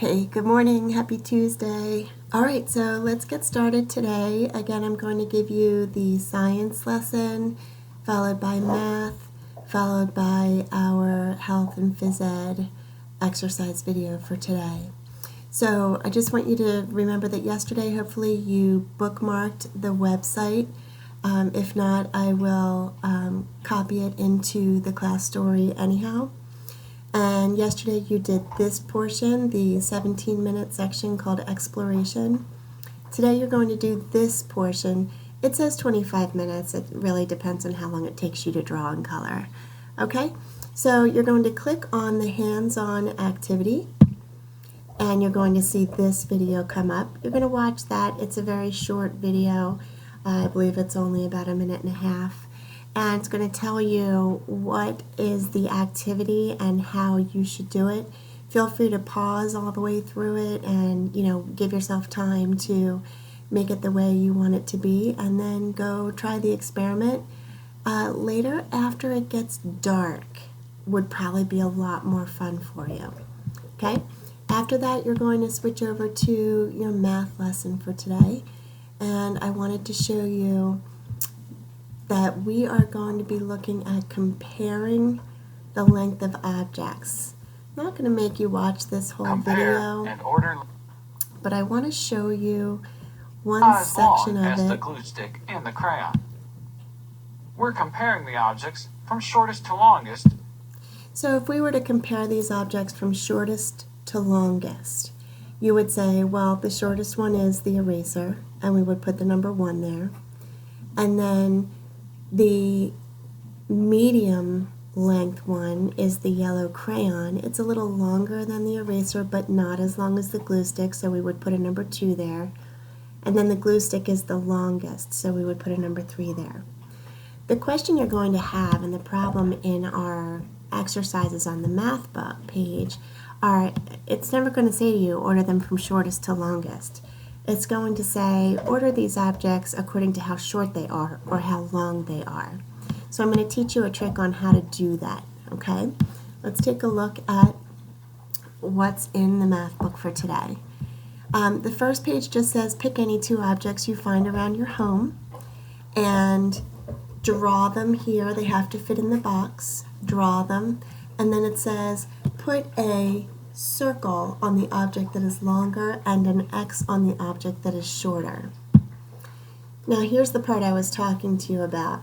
Hey, good morning. Happy Tuesday. All right, so let's get started today. Again, I'm going to give you the science lesson, followed by math, followed by our health and phys ed exercise video for today. So I just want you to remember that yesterday, hopefully you bookmarked the website. If not, I will copy it into the class story anyhow. And yesterday you did this portion, the 17-minute section called Exploration. Today you're going to do this portion. It says 25 minutes. It really depends on how long it takes you to draw in color. Okay? So you're going to click on the hands-on activity, and you're going to see this video come up. You're going to watch that. It's a very short video. I believe it's only about a minute and a half. And it's going to tell you what is the activity and how you should do it. Feel free to pause all the way through it and, give yourself time to make it the way you want it to be, and then go try the experiment. Later, after it gets dark, would probably be a lot more fun for you. Okay? After that, you're going to switch over to your math lesson for today. And I wanted to show you that we are going to be looking at comparing the length of objects. I'm not going to make you watch this whole video, and order, but I want to show you one as section long of as the it. glue stick and the crayon. We're comparing the objects from shortest to longest. So if we were to compare these objects from shortest to longest, you would say, well, the shortest one is the eraser, and we would put the number 1 there. And then the medium length one is the yellow crayon. It's a little longer than the eraser, but not as long as the glue stick, so we would put a number 2 there. And then the glue stick is the longest, so we would put a number 3 there. The question you're going to have, and the problem in our exercises on the math book page, it's never going to say to you, order them from shortest to longest. It's going to say, order these objects according to how short they are or how long they are. So I'm going to teach you a trick on how to do that, okay? Let's take a look at what's in the math book for today. The first page just says, pick any 2 objects you find around your home and draw them here. They have to fit in the box. Draw them. And then it says, put a circle on the object that is longer and an X on the object that is shorter. Now here's the part I was talking to you about.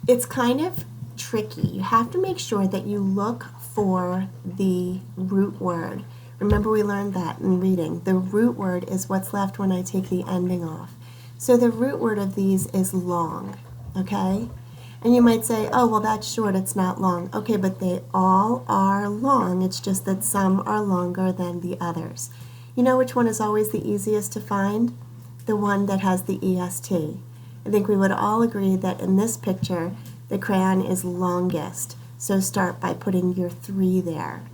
It's kind of tricky. You have to make sure that you look for the root word. Remember, we learned that in reading. The root word is what's left when I take the ending off. So the root word of these is long, okay? And you might say, oh, well, that's short, it's not long. Okay, but they all are long. It's just that some are longer than the others. You know which one is always the easiest to find? The one that has the EST. I think we would all agree that in this picture, the crayon is longest. So start by putting your 3 there.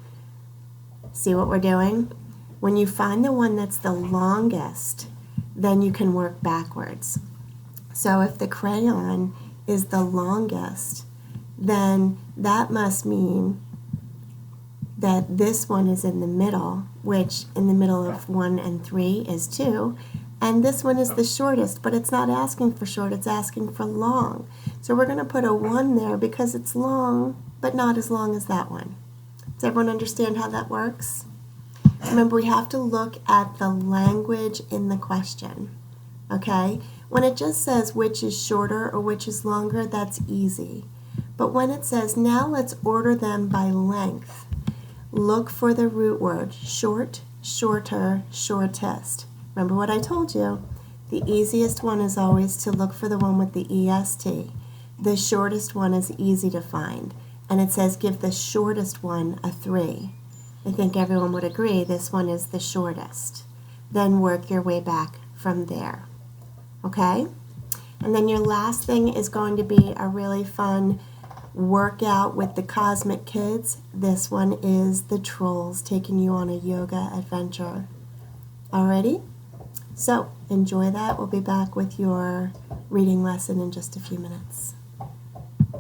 See what we're doing? When you find the one that's the longest, then you can work backwards. So if the crayon is the longest, then that must mean that this one is in the middle, which in the middle of 1 and 3 is 2, and this one is the shortest, but it's not asking for short, it's asking for long. So we're going to put a 1 there because it's long, but not as long as that one. Does everyone understand how that works? Remember, we have to look at the language in the question, okay? When it just says which is shorter or which is longer, that's easy. But when it says, now let's order them by length, look for the root word, short, shorter, shortest. Remember what I told you? The easiest one is always to look for the one with the EST. The shortest one is easy to find. And it says give the shortest one a 3. I think everyone would agree this one is the shortest. Then work your way back from there. Okay? And then your last thing is going to be a really fun workout with the Cosmic Kids. This one is the Trolls taking you on a yoga adventure. Alrighty? So enjoy that. We'll be back with your reading lesson in just a few minutes.